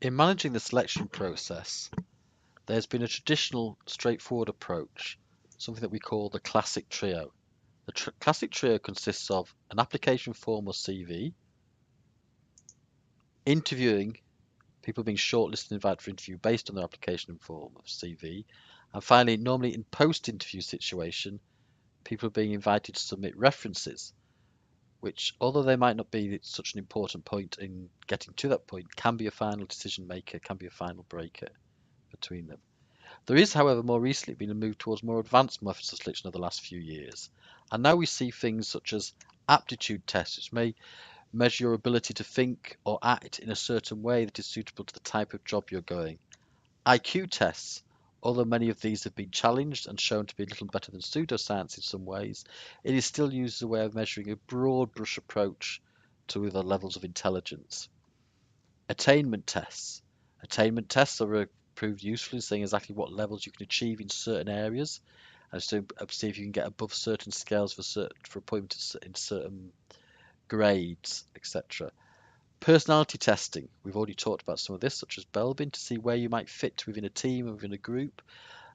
In managing the selection process, there's been a traditional, straightforward approach, something that we call the classic trio. The classic trio consists of an application form or CV, interviewing, people being shortlisted and invited for interview based on their application form of CV, and finally, normally in post-interview situation, people are being invited to submit references, which, although they might not be such an important point in getting to that point, can be a final decision maker, can be a final breaker between them. There is, however, more recently been a move towards more advanced methods of selection over the last few years. And now we see things such as aptitude tests, which may measure your ability to think or act in a certain way that is suitable to the type of job you're going. IQ tests, although many of these have been challenged and shown to be little better than pseudoscience in some ways, it is still used as a way of measuring a broad brush approach to other levels of intelligence. Attainment tests. Attainment tests are proved useful in saying exactly what levels you can achieve in certain areas, and so see if you can get above certain scales for appointment in certain grades, etc. Personality testing. We've already talked about some of this, such as Belbin, to see where you might fit within a team or within a group.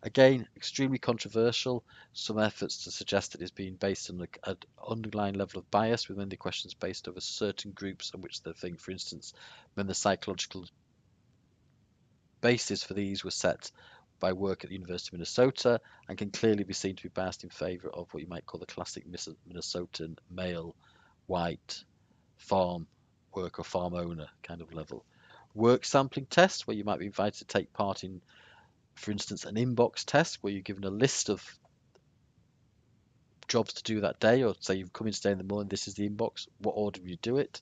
Again, extremely controversial. Some efforts to suggest that it's being based on an underlying level of bias within the questions based over certain groups on which the thing, for instance, when the psychological basis for these was set by work at the University of Minnesota and can clearly be seen to be biased in favour of what you might call the classic Minnesotan male, white, farm worker, farm owner kind of level. Work sampling tests, where you might be invited to take part in, for instance, an inbox test, where you're given a list of jobs to do that day, or say you've come in today in the morning, this is the inbox, what order do you do it?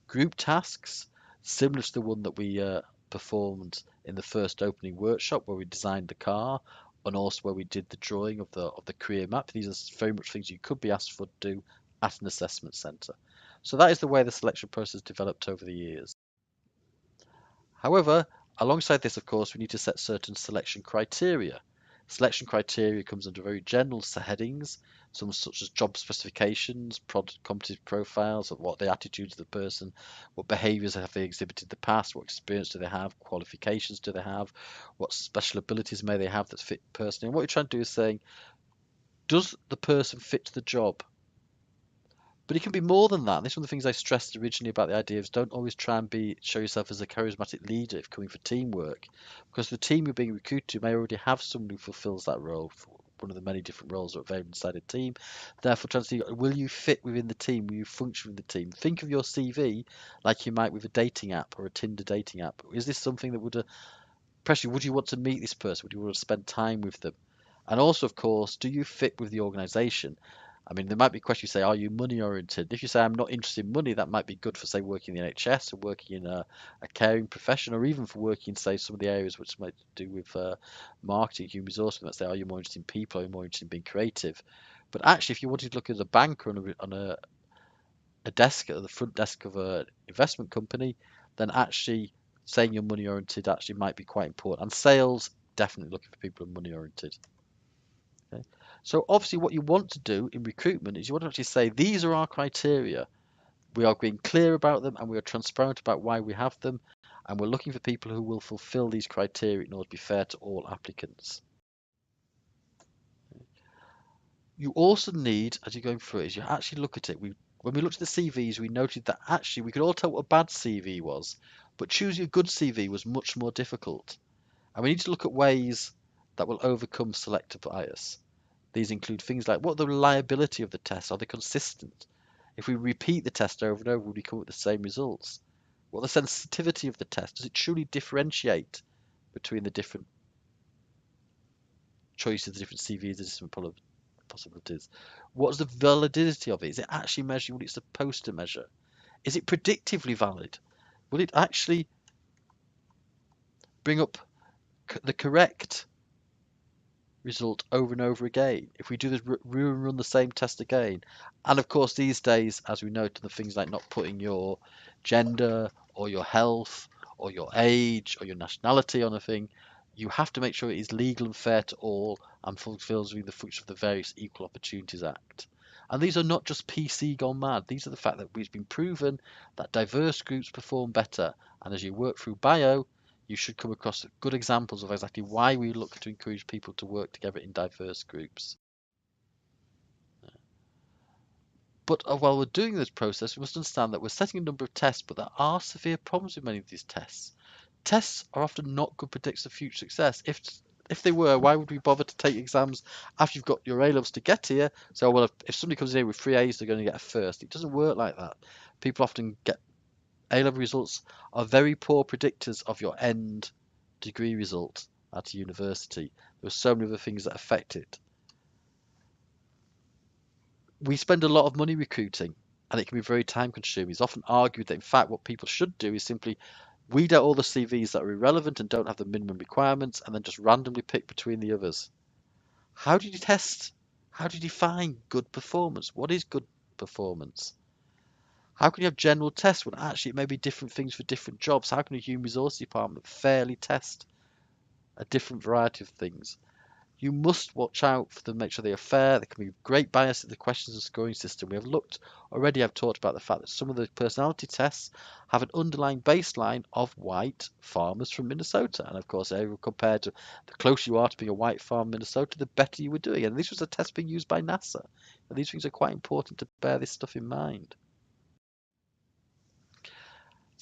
Group tasks, similar to the one that we performed in the first opening workshop where we designed the car, and also where we did the drawing of the career map. These are very much things you could be asked for to do at an assessment centre. So that is the way the selection process developed over the years. However, alongside this, of course, we need to set certain selection criteria. Selection criteria comes under very general headings, some such as job specifications, competitive profiles, of what the attitudes of the person, what behaviours have they exhibited in the past, what experience do they have, qualifications do they have, what special abilities may they have that fit personally. And what you're trying to do is saying, does the person fit the job? But it can be more than that. And this is one of the things I stressed originally about the idea of don't always try and show yourself as a charismatic leader if coming for teamwork, because the team you're being recruited to may already have someone who fulfills that role, for one of the many different roles that are available inside a team. Therefore, trying to see, will you fit within the team? Will you function with the team? Think of your CV like you might with a dating app or a Tinder dating app. Is this something that would, pressure, would you want to meet this person? Would you want to spend time with them? And also, of course, do you fit with the organisation? I mean, there might be questions you say, are you money oriented? If you say, I'm not interested in money, that might be good for, say, working in the NHS or working in a caring profession, or even for working, say, some of the areas which might do with marketing, human resources. Let's say, are you more interested in people? Are you more interested in being creative? But actually, if you wanted to look at a bank or on a desk at the front desk of an investment company, then actually saying you're money oriented actually might be quite important. And sales, definitely looking for people who are money oriented. Okay? So obviously what you want to do in recruitment is you want to actually say these are our criteria. We are being clear about them and we are transparent about why we have them, and we're looking for people who will fulfill these criteria in order to be fair to all applicants. You also need, as you're going through it, is you actually look at it. When we looked at the CVs, we noted that actually we could all tell what a bad CV was, but choosing a good CV was much more difficult. And we need to look at ways that will overcome selective bias. These include things like what the reliability of the test, are they consistent? If we repeat the test over and over, will we come up with the same results? What the sensitivity of the test? Does it truly differentiate between the different choices, the different CVs, the different possibilities? What's the validity of it? Is it actually measuring what it's supposed to measure? Is it predictively valid? Will it actually bring up the correct result over and over again if we do the run the same test again? And of course, these days, as we know, the things like not putting your gender or your health or your age or your nationality on a thing, you have to make sure it is legal and fair to all and fulfills the function of the various Equal Opportunities Act. And these are not just PC gone mad. These are the fact that it's been proven that diverse groups perform better. And as you work through bio, you should come across good examples of exactly why we look to encourage people to work together in diverse groups. But while we're doing this process, we must understand that we're setting a number of tests, but there are severe problems with many of these tests. Tests are often not good predictors of future success. If they were, why would we bother to take exams after you've got your A-levels to get here? So, well, if somebody comes in here with 3 A's, they're going to get a first. It doesn't work like that. People often get A-level results are very poor predictors of your end degree result at a university. There are so many other things that affect it. We spend a lot of money recruiting, and it can be very time consuming. It's often argued that, in fact, what people should do is simply weed out all the CVs that are irrelevant and don't have the minimum requirements, and then just randomly pick between the others. How do you test? How do you define good performance? What is good performance? How can you have general tests when actually it may be different things for different jobs? How can a human resource department fairly test a different variety of things? You must watch out for them, make sure they are fair. There can be great bias in the questions and scoring system. We have looked already, I've talked about the fact that some of the personality tests have an underlying baseline of white farmers from Minnesota. And of course, compared to the closer you are to being a white farm in Minnesota, the better you were doing. And this was a test being used by NASA. And these things are quite important to bear this stuff in mind.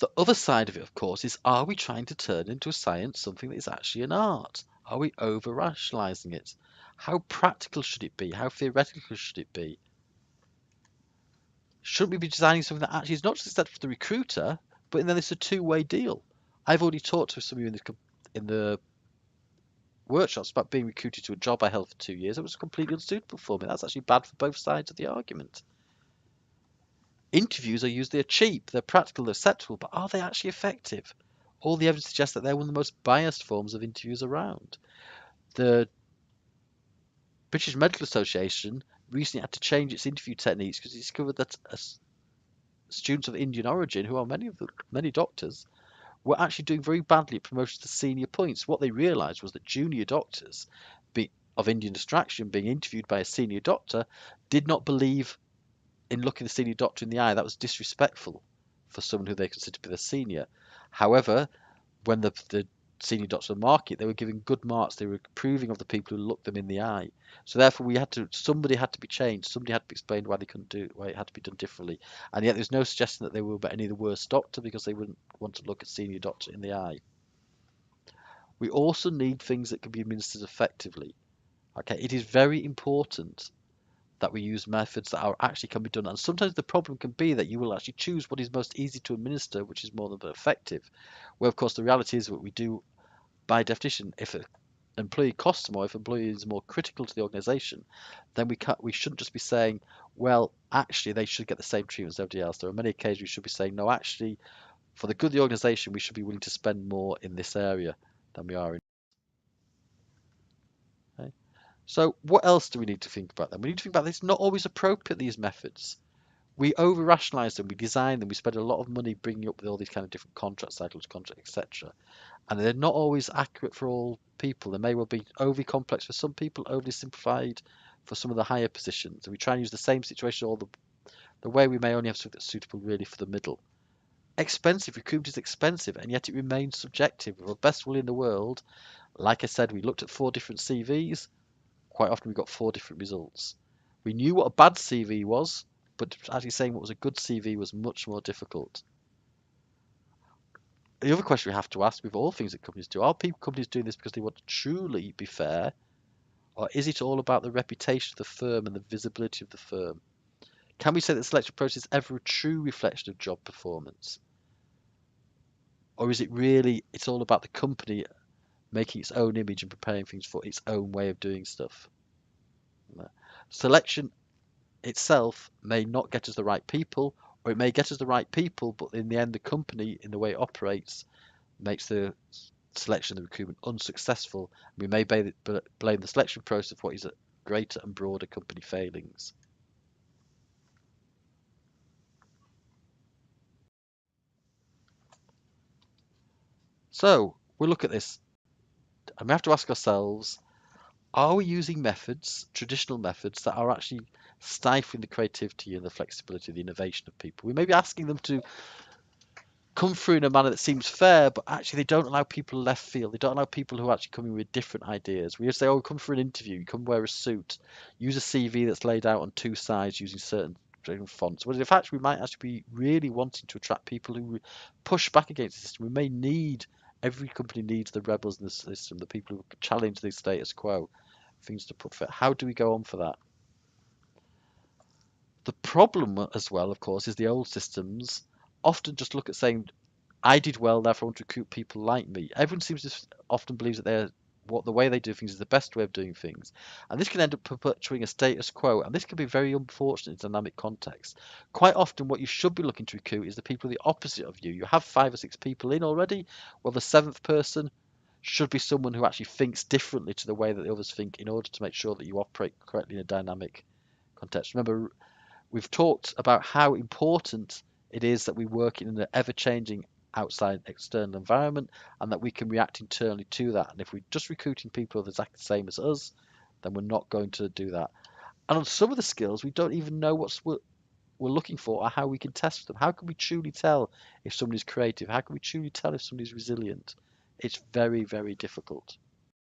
The other side of it, of course, is are we trying to turn into a science something that is actually an art? Are we over-rationalizing it? How practical should it be? How theoretical should it be? Should we be designing something that actually is not just acceptable for the recruiter, but then it's a two-way deal? I've already talked to some of you in the workshops about being recruited to a job I held for 2 years. It was completely unsuitable for me. That's actually bad for both sides of the argument. Interviews are usually cheap, they're practical, they're acceptable, but are they actually effective? All the evidence suggests that they're one of the most biased forms of interviews around. The British Medical Association recently had to change its interview techniques because it discovered that students of Indian origin, who are many doctors, were actually doing very badly at promotion to senior points. What they realised was that junior doctors of Indian extraction being interviewed by a senior doctor did not believe in looking the senior doctor in the eye. That was disrespectful for someone who they considered to be the senior. However, when the senior doctors were marking it, they were giving good marks. They were approving of the people who looked them in the eye. So therefore, somebody had to be changed. Somebody had to be explained why they couldn't do why it had to be done differently. And yet, there's no suggestion that they were any the worse doctor because they wouldn't want to look a senior doctor in the eye. We also need things that can be administered effectively. Okay, it is very important that we use methods that actually can be done. And sometimes the problem can be that you will actually choose what is most easy to administer, which is more than effective. Where, of course, the reality is what we do by definition, if an employee costs more, if an employee is more critical to the organisation, then we shouldn't just be saying, well, actually, they should get the same treatment as everybody else. There are many occasions we should be saying, no, actually, for the good of the organisation, we should be willing to spend more in this area than we are in. Okay? So what else do we need to think about then? We need to think about this. Not always appropriate, these methods. We over-rationalize them, we design them, we spend a lot of money bringing up with all these kind of different contract cycles, etc. And they're not always accurate for all people. They may well be overly complex for some people, overly simplified for some of the higher positions. And we try and use the same situation all the way we may only have something that's suitable really for the middle. Expensive, recruitment is expensive, and yet it remains subjective. With our best will in the world, like I said, we looked at 4 different CVs. Quite often we got 4 different results. We knew what a bad CV was, but actually saying what was a good CV was much more difficult. The other question we have to ask with all things that companies do, are companies doing this because they want to truly be fair, or is it all about the reputation of the firm and the visibility of the firm? Can we say that the selection process is ever a true reflection of job performance? Or is it really, it's all about the company making its own image and preparing things for its own way of doing stuff? Selection itself may not get us the right people, or it may get us the right people, but in the end, the company, in the way it operates, makes the selection and the recruitment unsuccessful. We may blame the selection process for what is a greater and broader company failings. So we'll look at this, and we have to ask ourselves, are we using methods, traditional methods, that are actually stifling the creativity and the flexibility, the innovation of people. We may be asking them to come through in a manner that seems fair, but actually they don't allow people left field. They don't allow people who are actually coming with different ideas. We just say, oh, come for an interview, you come wear a suit, use a CV that's laid out on two sides using certain fonts. Whereas in fact, we might actually be really wanting to attract people who push back against the system. We may need, every company needs the rebels in the system, the people who challenge the status quo, things to put fit. How do we go on for that? The problem as well, of course, is the old systems often just look at saying, I did well, therefore I want to recruit people like me. Everyone seems to often believes that what the way they do things is the best way of doing things, and this can end up perpetuating a status quo, and this can be very unfortunate in dynamic context. Quite often, what you should be looking to recruit is the people the opposite of you. You have 5 or 6 people in already. Well, the seventh person should be someone who actually thinks differently to the way that the others think, in order to make sure that you operate correctly in a dynamic context. Remember, we've talked about how important it is that we work in an ever-changing outside external environment, and that we can react internally to that. And if we're just recruiting people exactly the same as us, then we're not going to do that. And on some of the skills, we don't even know we're looking for or how we can test them. How can we truly tell if somebody's creative? How can we truly tell if somebody's resilient? It's very, very difficult.